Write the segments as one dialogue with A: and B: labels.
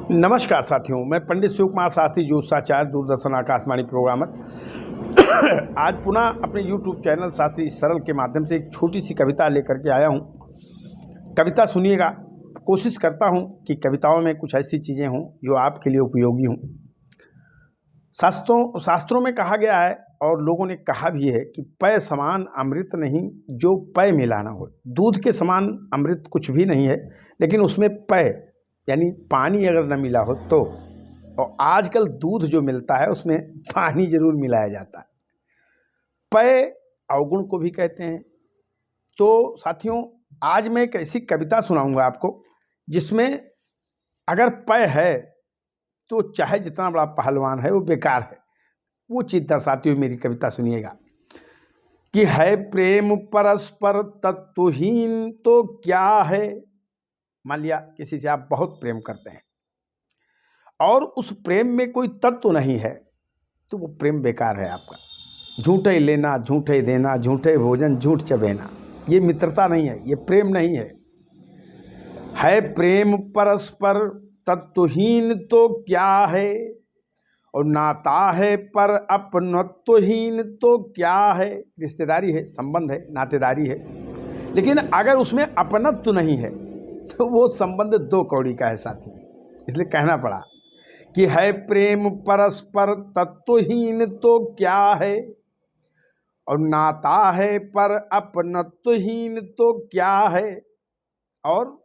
A: नमस्कार साथियों, मैं पंडित शिव कुमार शास्त्री ज्योतिषाचार्य, दूरदर्शन आकाशवाणी प्रोग्रामर। आज पुनः अपने YouTube चैनल शास्त्री सरल के माध्यम से एक छोटी सी कविता लेकर के आया हूँ। कविता सुनिएगा। कोशिश करता हूँ कि कविताओं में कुछ ऐसी चीज़ें हों जो आपके लिए उपयोगी हों। शास्त्रों में कहा गया है और लोगों ने कहा भी है कि पय समान अमृत नहीं जो पय मिला ना हो। दूध के समान अमृत कुछ भी नहीं है, लेकिन उसमें पय यानी पानी अगर न मिला हो तो। और आजकल दूध जो मिलता है उसमें पानी जरूर मिलाया जाता है। पय अवगुण को भी कहते हैं। तो साथियों, आज मैं एक ऐसी कविता सुनाऊंगा आपको जिसमें अगर पय है तो चाहे जितना बड़ा पहलवान है वो बेकार है। वो चीज दर्शाती हुई मेरी कविता सुनिएगा कि है प्रेम परस्पर तत्वहीन तो क्या है। मान लिया किसी से आप बहुत प्रेम करते हैं और उस प्रेम में कोई तत्व नहीं है तो वो प्रेम बेकार है आपका। झूठे लेना, झूठे देना, झूठे भोजन, झूठ चबेना, ये मित्रता नहीं है, ये प्रेम नहीं है। है प्रेम परस्पर तत्वहीन तो क्या है, और नाता है पर अपनत्वहीन तो क्या है। रिश्तेदारी है, संबंध है, नातेदारी है, लेकिन अगर उसमें अपनत्व नहीं है तो वो संबंध दो कौड़ी का है साथी। इसलिए कहना पड़ा कि है प्रेम परस्पर तत्वहीन तो क्या है, और नाता है पर अपनत्वहीन तो क्या है। और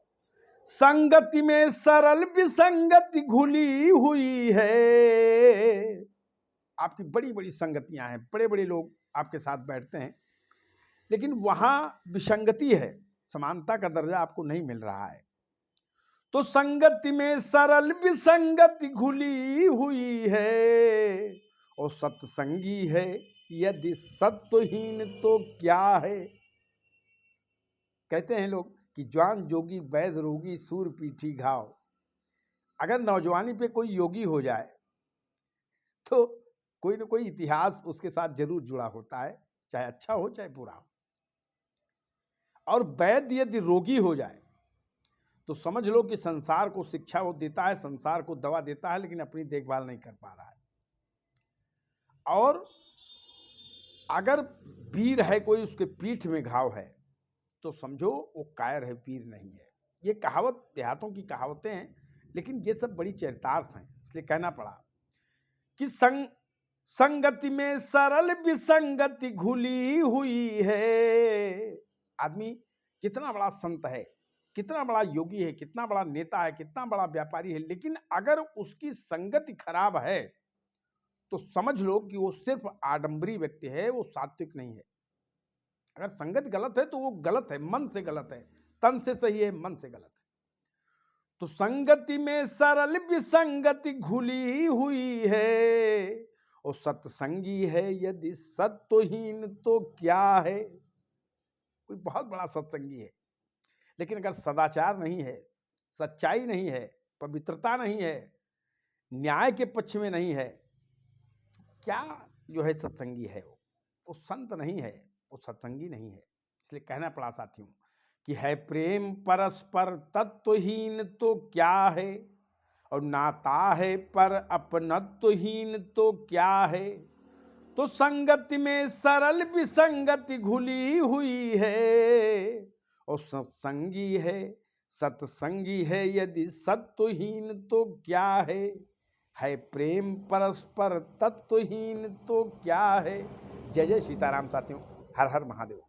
A: संगति में सरल विसंगति घुली हुई है। आपकी बड़ी बड़ी संगतियां हैं, बड़े बड़े लोग आपके साथ बैठते हैं, लेकिन वहां विसंगति है, समानता का दर्जा आपको नहीं मिल रहा है। तो संगति में सरल विसंगति घुली हुई है, और सत्संगी है यदि सत्वहीन तो क्या है। कहते हैं लोग कि ज्वान जोगी वैद रोगी सूर पीठी घाव। अगर नौजवानी पे कोई योगी हो जाए तो कोई ना कोई इतिहास उसके साथ जरूर जुड़ा होता है, चाहे अच्छा हो चाहे बुरा हो। और वैद यदि रोगी हो जाए तो समझ लो कि संसार को शिक्षा वो देता है, संसार को दवा देता है, लेकिन अपनी देखभाल नहीं कर पा रहा है। और अगर वीर है कोई, उसके पीठ में घाव है, तो समझो वो कायर है, वीर नहीं है। ये कहावत देहातों की कहावतें हैं, लेकिन ये सब बड़ी चरितार्थ हैं, इसलिए कहना पड़ा कि संगति में सरल विसंगति घुली हुई है। आदमी कितना बड़ा संत है, कितना बड़ा योगी है, कितना बड़ा नेता है, कितना बड़ा व्यापारी है, लेकिन अगर उसकी संगति खराब है तो समझ लो कि वो सिर्फ आडंबरी व्यक्ति है, वो सात्विक नहीं है। अगर संगत गलत है तो वो गलत है, मन से गलत है, तन से सही है, मन से गलत है। तो संगति में सरल विसंगति घुली हुई है, और सत्संगी है यदि सत्वहीन तो क्या है। कोई बहुत बड़ा सत्संगी है, लेकिन अगर सदाचार नहीं है, सच्चाई नहीं है, पवित्रता नहीं है, न्याय के पक्ष में नहीं है, क्या जो है सत्संगी है वो संत नहीं है, वो सत्संगी नहीं है। इसलिए कहना पड़ा साथियों कि है प्रेम परस्पर तत्वहीन तो क्या है, और नाता है पर अपनत्वहीन तो क्या है। तो संगति में सरल विसंगति घुली हुई है, और सत्संगी है सत्संगी है यदि सत्वहीन तो क्या है प्रेम परस्पर तत्वहीन तो क्या है। जय जय सीताराम साथियों, हर हर महादेव।